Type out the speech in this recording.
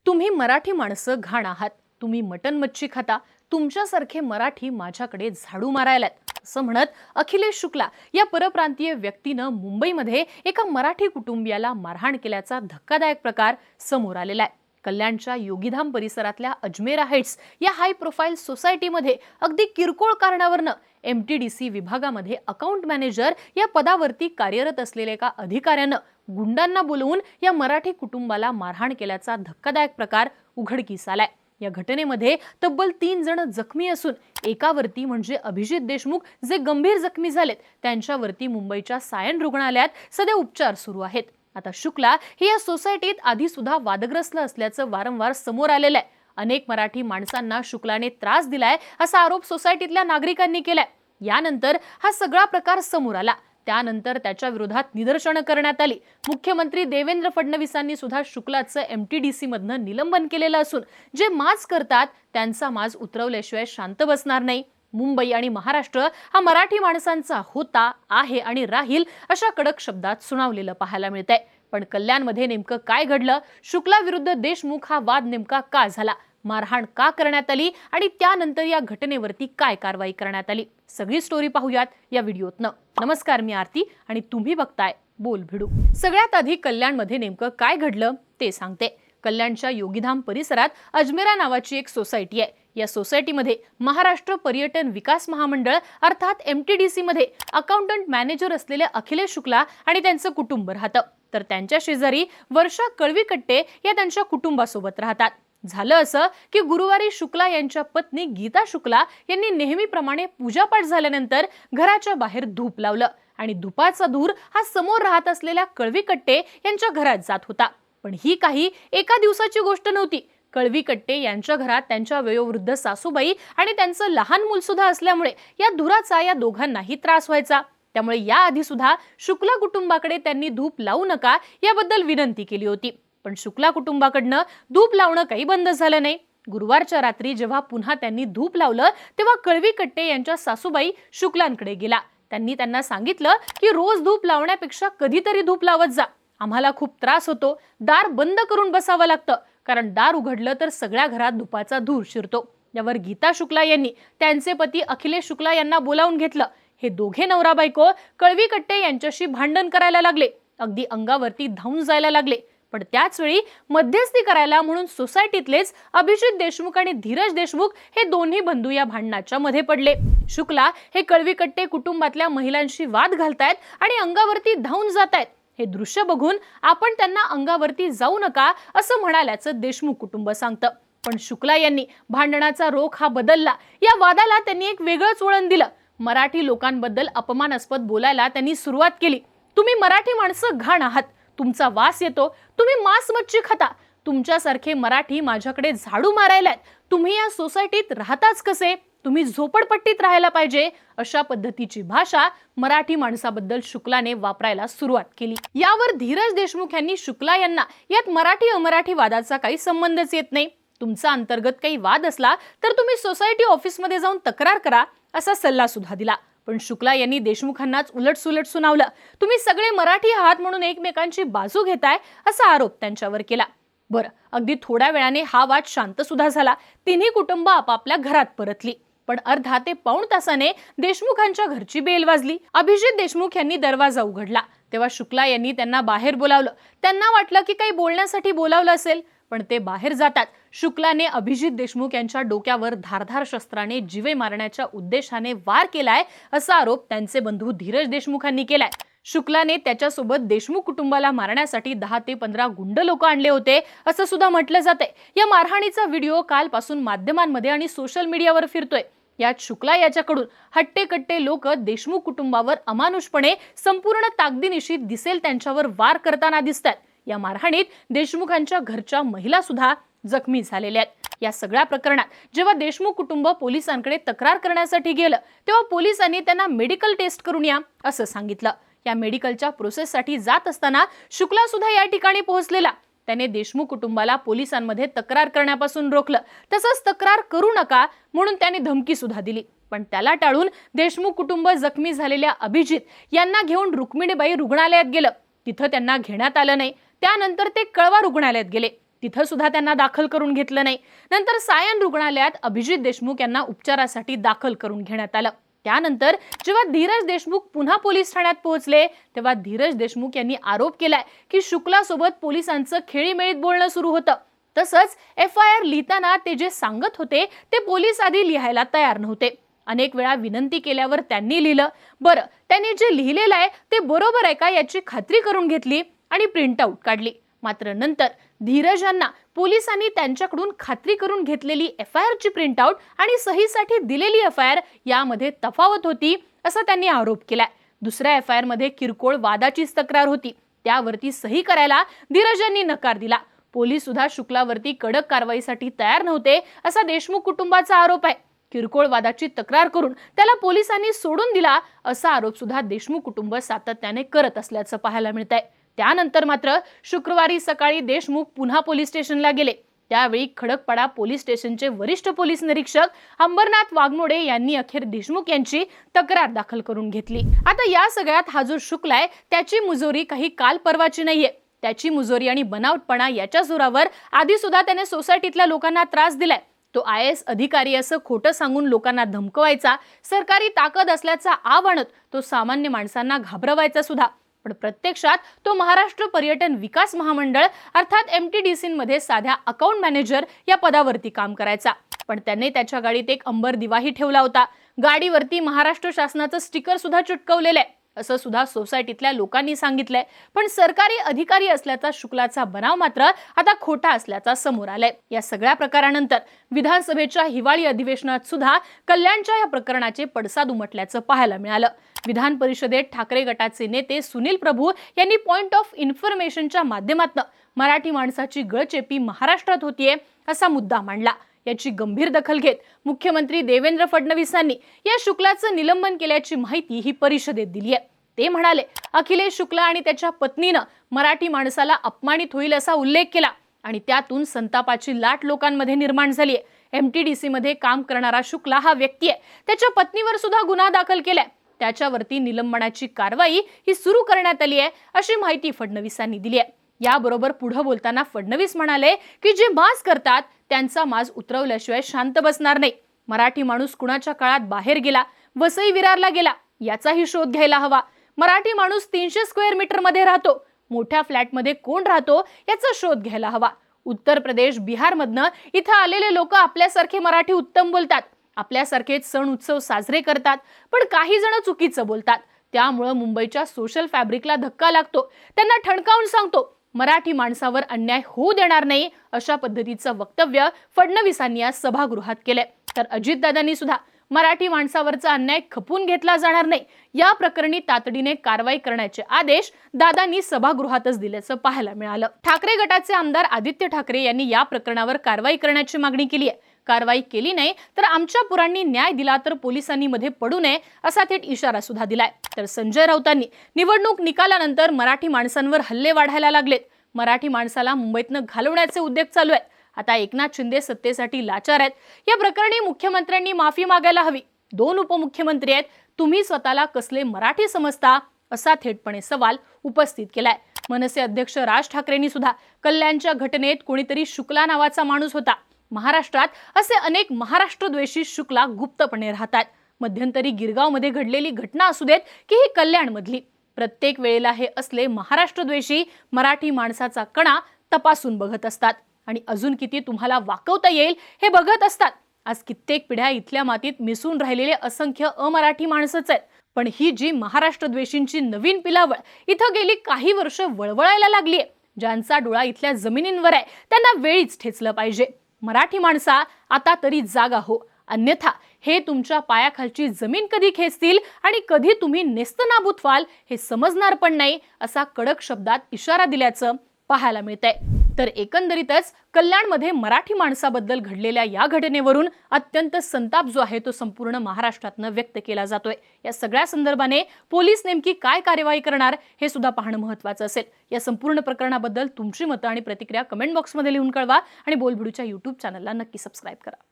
तुम्ही मराठी माणसं घाण आहात. तुम्ही मटण मच्छी खाता. तुमच्यासारखे मराठी माझ्याकडे झाडू मारायलात असं म्हणत अखिलेश शुक्ला या परप्रांतीय व्यक्तीनं मुंबईमध्ये एका मराठी कुटुंबियाला मारहाण केल्याचा धक्कादायक प्रकार समोर आलेला आहे. कल्याणच्या योगीधाम परिसरातल्या अजमेरा हाइट्स या हाय प्रोफाईल सोसायटीमध्ये अगदी किरकोळ कारणावरनं MTDC विभागामध्ये अकाउंट मॅनेजर या पदावरती कार्यरत असलेल्या एका अधिकाऱ्यानं गुंडांना बोलवून या मराठी कुटुंबाला मारहाण केल्याचा धक्कादायक प्रकार उघडकीस आलाय. या घटनेमध्ये तब्बल 3 जण जखमी असून एकावरती म्हणजे अभिजित देशमुख जे गंभीर जखमी झालेत, त्यांच्यावरती मुंबईच्या सायन रुग्णालयात सध्या उपचार सुरू आहेत. आता शुक्ला हे या सोसायटीत आधी सुद्धा वादग्रस्त असल्याचं वारंवार समोर आलेलं आहे. अनेक मराठी माणसांना शुक्लाने त्रास दिलाय असा आरोप सोसायटीतल्या नागरिकांनी केलाय. यानंतर हा सगळा प्रकार समोर आला. त्यानंतर त्याच्या विरोधात निदर्शनं करण्यात आली. मुख्यमंत्री देवेंद्र फडणवीसांनी सुद्धा शुक्लाचं MTDC मधनं निलंबन केलेलं असून जे माज करतात त्यांचा माज उतरवल्याशिवाय शांत बसणार नाही. मुंबई आणि महाराष्ट्र हा मराठी माणसांचा होता, आहे आणि राहील अशा कडक शब्दात सुनावलेलं पाहायला मिळतंय. पण कल्याणमध्ये नेमकं काय घडलं? शुक्ला विरुद्ध देशमुख हा वाद नेमका का झाला? मारहाण का करण्यात आली आणि त्यानंतर या घटनेवरती काय कारवाई करण्यात आली? सगळी स्टोरी पाहूयात या व्हिडिओतनं. नमस्कार, मी आरती आणि तुम्ही बघताय बोल भिडू. सगळ्यात आधी कल्याणमध्ये नेमकं काय घडलं ते सांगते. कल्याणच्या योगीधाम परिसरात अजमेरा नावाची एक सोसायटी आहे. या सोसायटीमध्ये महाराष्ट्र पर्यटन विकास महामंडळ अर्थात MTDC मध्ये अकाउंटंट मॅनेजर असलेले अखिलेश शुक्ला आणि त्यांचं कुटुंब राहतं. तर त्यांच्या शेजारी वर्षा कळवीकट्टे या त्यांच्या कुटुंबासोबत राहतात. झालं असं की गुरुवारी शुक्ला यांच्या पत्नी गीता शुक्ला यांनी नेहमीप्रमाणे पूजापाठ झाल्यानंतर घराच्या बाहेर धूप लावलं आणि धुपाचा धूर हा समोर राहत असलेल्या कळवीकट्टे यांच्या घरात जात होता. पण ही काही एका दिवसाची गोष्ट नव्हती. कळवीकट्टे यांच्या घरात त्यांच्या वयोवृद्ध सासूबाई आणि त्यांचं लहान मूल सुद्धा असल्यामुळे या धुराचा या दोघांनाही त्रास व्हायचा. त्यामुळे याआधी सुद्धा शुक्ला कुटुंबाकडे त्यांनी धूप लावू नका याबद्दल विनंती केली होती. पण शुक्ला कुटुंबाकडनं धूप लावणं काही बंद झालं नाही. गुरुवारच्या रात्री जेव्हा पुन्हा त्यांनी धूप लावलं तेव्हा कळवीकट्टे यांच्या सासूबाई शुक्लांकडे गेला. त्यांनी त्यांना सांगितलं की रोज धूप लावण्यापेक्षा कधीतरी धूप लावत जा. आम्हाला खूप त्रास होतो. दार बंद करून बसावं लागतं, कारण दार उघडलं तर सगळ्या घरात धुपाचा धूर शिरतो. यावर गीता शुक्ला यांनी त्यांचे पती अखिलेश शुक्ला यांना बोलावून घेतलं. हे दोघे नवरा बायको कळवीकट्टे यांच्याशी भांडण करायला लागले. अगदी अंगावरती धावून जायला लागले. पण त्याच वेळी मध्यस्थी करायला म्हणून सोसायटीतलेच अभिजित देशमुख आणि धीरज देशमुख हे दोन्ही बंधू या भांडणाच्या मध्ये पडले. शुक्ला हे कळवीकट्टे कुटुंबातल्या महिलांशी वाद घालतायत आणि अंगावरती धावून जातायत. हे दृश्य बघून आपण त्यांना अंगावरती जाऊ नका असं म्हणाल्याचं देशमुख कुटुंब सांगतं. पण शुक्ला यांनी भांडणाचा रोख हा बदलला. या वादाला त्यांनी एक वेगळंच वळण दिलं. मराठी लोकांबद्दल अपमानास्पद बोलायला त्यांनी सुरुवात केली. तुम्ही मराठी माणसं घाण आहात. तुमचा वास येतो. तुम्ही मांस मच्छी खाता. तुमच्यासारखे मराठी माझ्याकडे झाडू मारायलात. तुम्ही या सोसायटीत राहताच कसे? तुम्ही झोपडपट्टीत राहायला पाहिजे. अशा पद्धतीची भाषा मराठी माणसाबद्दल शुक्लाने वापरायला सुरुवात केली. यावर धीरज देशमुख यांनी शुक्ला यांना यात मराठी अमराठी वादाचा काही संबंधच येत नाही. तुमचा अंतर्गत काही वाद असला तर तुम्ही सोसायटी ऑफिसमध्ये जाऊन तक्रार करा असा सल्ला सुद्धा दिला. पण शुक्ला यांनी देशमुखांनाच उलटसुलट सुनावलं. तुम्ही सगळे मराठी आहात म्हणून एकमेकांची बाजू घेताय असा आरोप त्यांच्यावर केला. बरं, अगदी थोड्या वेळाने हा वाद शांत सुद्धा झाला. तिन्ही कुटुंब आपापल्या घरात परतली. पण अर्धा ते पाऊण तासाने देशमुखांच्या घरची बेल वाजली. अभिजित देशमुख यांनी दरवाजा उघडला तेव्हा शुक्ला यांनी त्यांना बाहेर बोलावलं. त्यांना वाटलं की काही बोलण्यासाठी बोलावलं असेल, पण ते बाहेर जातात शुक्लाने अभिजित देशमुख यांच्या डोक्यावर धारधार शस्त्राने जीवे मारण्याच्या उद्देशाने वार केलाय असा आरोप त्यांचे बंधू धीरज देशमुखांनी केलाय. शुक्लाने त्याच्यासोबत देशमुख कुटुंबाला मारण्यासाठी 10 ते 15 गुंड लोक आणले होते असं सुद्धा म्हटलं जातंय. या मारहाणीचा व्हिडिओ कालपासून माध्यमांमध्ये आणि सोशल मीडियावर फिरतोय. यात शुक्ला याच्याकडून हट्टेकट्टे लोक देशमुख कुटुंबावर अमानुषपणे संपूर्ण ताकदीनिशी दिसेल त्यांच्यावर वार करताना दिसतात. या मारहाणीत देशमुखांच्या घरच्या महिला सुद्धा जखमी झालेल्या आहेत. या सगळ्या प्रकरणात जेव्हा देशमुख कुटुंब पोलिसांकडे तक्रार करण्यासाठी गेलं तेव्हा पोलिसांनी त्यांना मेडिकल टेस्ट करून या असं सांगितलं. या मेडिकलच्या प्रोसेससाठी जात असताना शुक्ला सुद्धा या ठिकाणी पोहोचलेला. त्याने देशमुख कुटुंबाला पोलिसांमध्ये तक्रार करण्यापासून रोखलं. तसंच तक्रार करू नका म्हणून त्याने धमकी सुद्धा दिली. पण त्याला टाळून देशमुख कुटुंब जखमी झालेल्या अभिजित यांना घेऊन रुक्मिणीबाई रुग्णालयात गेलं. तिथं त्यांना घेण्यात आलं नाही. त्यानंतर ते कळवा रुग्णालयात गेले. तिथं सुद्धा त्यांना दाखल करून घेतलं नाही. नंतर सायन रुग्णालयात अभिजित देशमुख यांना उपचारासाठी दाखल करून घेण्यात आलं. त्यानंतर जेव्हा धीरज देशमुख पुन्हा पोलीस ठाण्यात पोहोचले तेव्हा धीरज देशमुख यांनी आरोप केलाय की शुक्लासोबत पोलिसांचं खेळीमेळीत बोलणं सुरू होतं. तसंच FIR लिहिताना ते जे सांगत होते ते पोलीस आधी लिहायला तयार नव्हते. अनेक वेळा विनंती केल्यावर त्यांनी लिहिलं. बरं, त्यांनी जे लिहिलेलं आहे ते बरोबर आहे का याची खात्री करून घेतली आणि प्रिंटआउट काढली. मात्र नंतर धीरज यांना पोलिसांनी त्यांच्याकडून खात्री करून घेतलेली FIR ची प्रिंटआउट आणि सहीसाठी दिलेली FIR यामध्ये तफावत होती असा त्यांनी आरोप केलाय. दुसऱ्या FIR मध्ये किरकोळ वादाचीच तक्रार होती. त्यावरती सही करायला धीरज यांनी नकार दिला. पोलीस सुद्धा शुक्लावरती कडक कारवाईसाठी तयार नव्हते असा देशमुख कुटुंबाचा आरोप आहे. किरकोळ वादाची तक्रार करून त्याला पोलिसांनी सोडून दिला असा आरोप सुद्धा देशमुख कुटुंब सातत्याने करत असल्याचं पाहायला मिळतंय. त्यानंतर मात्र शुक्रवारी सकाळी देशमुख पुन्हा पोलीस स्टेशनला गेले. त्यावेळी खडकपाडा पोलीस स्टेशनचे वरिष्ठ पोलीस निरीक्षक अंबरनाथ वाघमोडे यांनी अखेर देशमुख यांची तक्रार दाखल करून घेतली. आता या सगळ्यात हा जो शुक्ला आहे त्याची मुजोरी काही काल परवाची नाहीये. त्याची मुजोरी आणि बनावटपणा याच्या जोरावर आधी सुद्धा त्याने सोसायटीतल्या लोकांना त्रास दिलाय. तो IAS अधिकारी असं खोटं सांगून लोकांना धमकवायचा, सरकारी ताकद असल्याचा आव आणत तो सामान्य माणसांना घाबरवायचा सुद्धा. पण प्रत्यक्षात तो महाराष्ट्र पर्यटन विकास महामंडळ अर्थात MTDC मध्ये साध्या अकाउंट मॅनेजर या पदावरती काम करायचा. पण त्याने त्याच्या गाडीत एक अंबर दिवाही ठेवला होता. गाडीवरती महाराष्ट्र शासनाचं स्टिकर सुद्धा चिटकवलेलं आहे असं सुद्धा सोसायटीतल्या लोकांनी सांगितलंय. पण सरकारी अधिकारी असल्याचा शुक्लाचा बनाव मात्र आता खोटा असल्याचा समोर आलाय. या सगळ्या प्रकारानंतर विधानसभेच्या हिवाळी अधिवेशनात सुद्धा कल्याणच्या या प्रकरणाचे पडसाद उमटल्याचं पाहायला मिळालं. विधान परिषदेत ठाकरे गटाचे नेते सुनील प्रभू यांनी पॉइंट ऑफ इन्फॉर्मेशनच्या माध्यमातून मराठी माणसाची गळचेपी महाराष्ट्रात होतीये असा मुद्दा मांडला. याची गंभीर दखल घेत मुख्यमंत्री देवेंद्र फडणवीसांनी या शुक्लाचं निलंबन केल्याची माहिती ही परिषदेत दिली आहे. ते म्हणाले, अखिलेश शुक्ला आणि त्याच्या पत्नीनं मराठी माणसाला अपमानित होईल असा उल्लेख केला आणि त्यातून संतापाची लाट लोकांमध्ये निर्माण झाली आहे. MTDC मध्ये काम करणारा शुक्ला हा व्यक्ती आहे. त्याच्या पत्नीवर सुद्धा गुन्हा दाखल केलाय. त्याच्यावरती निलंबनाची कारवाई ही सुरू करण्यात आली आहे अशी माहिती फडणवीसांनी दिली आहे. याबरोबर पुढे बोलताना फडणवीस म्हणाले की जे माज करतात त्यांचा माज उतरवल्याशिवाय शांत बसणार नाही. मराठी माणूस कुणाच्या काळात बाहेर गेला, वसई विरारला गेला याचाही शोध घ्यायला हवा. मराठी माणूस 300 स्क्वेअर मीटर मध्ये राहतो, मोठ्या फ्लॅटमध्ये कोण राहतो याचा शोध घ्यायला हवा. उत्तर प्रदेश, बिहार मधनं इथं आलेले लोक आपल्यासारखे मराठी उत्तम बोलतात, आपल्यासारखेच सण उत्सव साजरे करतात, पण काही जण चुकीचं बोलतात. त्यामुळे मुंबईच्या सोशल फॅब्रिकला धक्का लागतो. त्यांना ठणकावून सांगतो मराठी माणसावर अन्याय होऊ देणार नाही अशा पद्धतीचं वक्तव्य फडणवीसांनी आज सभागृहात केलंय. तर अजितदादांनी सुद्धा मराठी माणसावरचा अन्याय खपून घेतला जाणार नाही या प्रकरणी तातडीने कारवाई करण्याचे आदेश दादांनी सभागृहातच दिल्याचं पाहायला मिळालं. ठाकरे गटाचे आमदार आदित्य ठाकरे यांनी या प्रकरणावर कारवाई करण्याची मागणी केली आहे. कारवाई केली नाही तर आमच्या पुरांनी न्याय दिला तर पोलिसांनी मध्ये पडू नये असा थेट इशारा सुद्धा दिलाय. तर संजय राऊतांनी निवडणूक निकालानंतर मराठी माणसांवर हल्ले वाढायला लागलेत, मराठी माणसाला मुंबईतनं घालवण्याचे उद्योग चालू आहेत, आता एकनाथ शिंदे सत्तेसाठी लाचार आहेत, या प्रकरणी मुख्यमंत्र्यांनी माफी मागायला हवी. 2 उपमुख्यमंत्री आहेत, तुम्ही स्वतःला कसले मराठी समजता असा थेटपणे सवाल उपस्थित केलाय. मनसे अध्यक्ष राज ठाकरेंनी सुद्धा कल्याणच्या घटनेत कोणीतरी शुक्ला नावाचा माणूस होता. महाराष्ट्रात असे अनेक महाराष्ट्रद्वेषी शुक्ला गुप्तपणे राहतात. मध्यंतरी गिरगावमध्ये घडलेली घटना असू देत की ही कल्याणमधली, प्रत्येक वेळेला हे असले महाराष्ट्रद्वेषी मराठी माणसाचा कणा तपासून बघत असतात आणि अजून किती तुम्हाला वाकवता येईल हे बघत असतात. आज कित्येक पिढ्या इथल्या मातीत मिसळून राहिलेले असंख्य अमराठी माणसंच आहेत. पण ही जी महाराष्ट्रद्वेषींची नवीन पिलावळ इथं गेली काही वर्ष वळवळायला लागलीय, ज्यांचा डोळा इथल्या जमिनींवर आहे त्यांना वेळीच ठेचलं पाहिजे. मराठी माणसा आता तरी जागा हो, अन्यथा हे तुमच्या पायाखालची जमीन कधी खेचतील आणि कधी तुम्ही नेस्तनाबूत व्हाल हे समजणार पण नाही असा कडक शब्दात इशारा दिल्याचं पाहायला मिळतंय. तर एकंदरीतच कल्याणमध्ये मराठी माणसाबद्दल घडलेल्या या घटनेवरून अत्यंत संताप जो आहे तो संपूर्ण महाराष्ट्रातनं व्यक्त केला जातोय. या सगळ्या संदर्भाने पोलीस नेमकी काय कार्यवाही करणार हे सुद्धा पाहणं महत्त्वाचं असेल. या संपूर्ण प्रकरणाबद्दल तुमची मतं आणि प्रतिक्रिया कमेंट बॉक्समध्ये लिहून कळवा आणि बोलबिडूच्या YouTube चॅनलला नक्की सबस्क्राईब करा.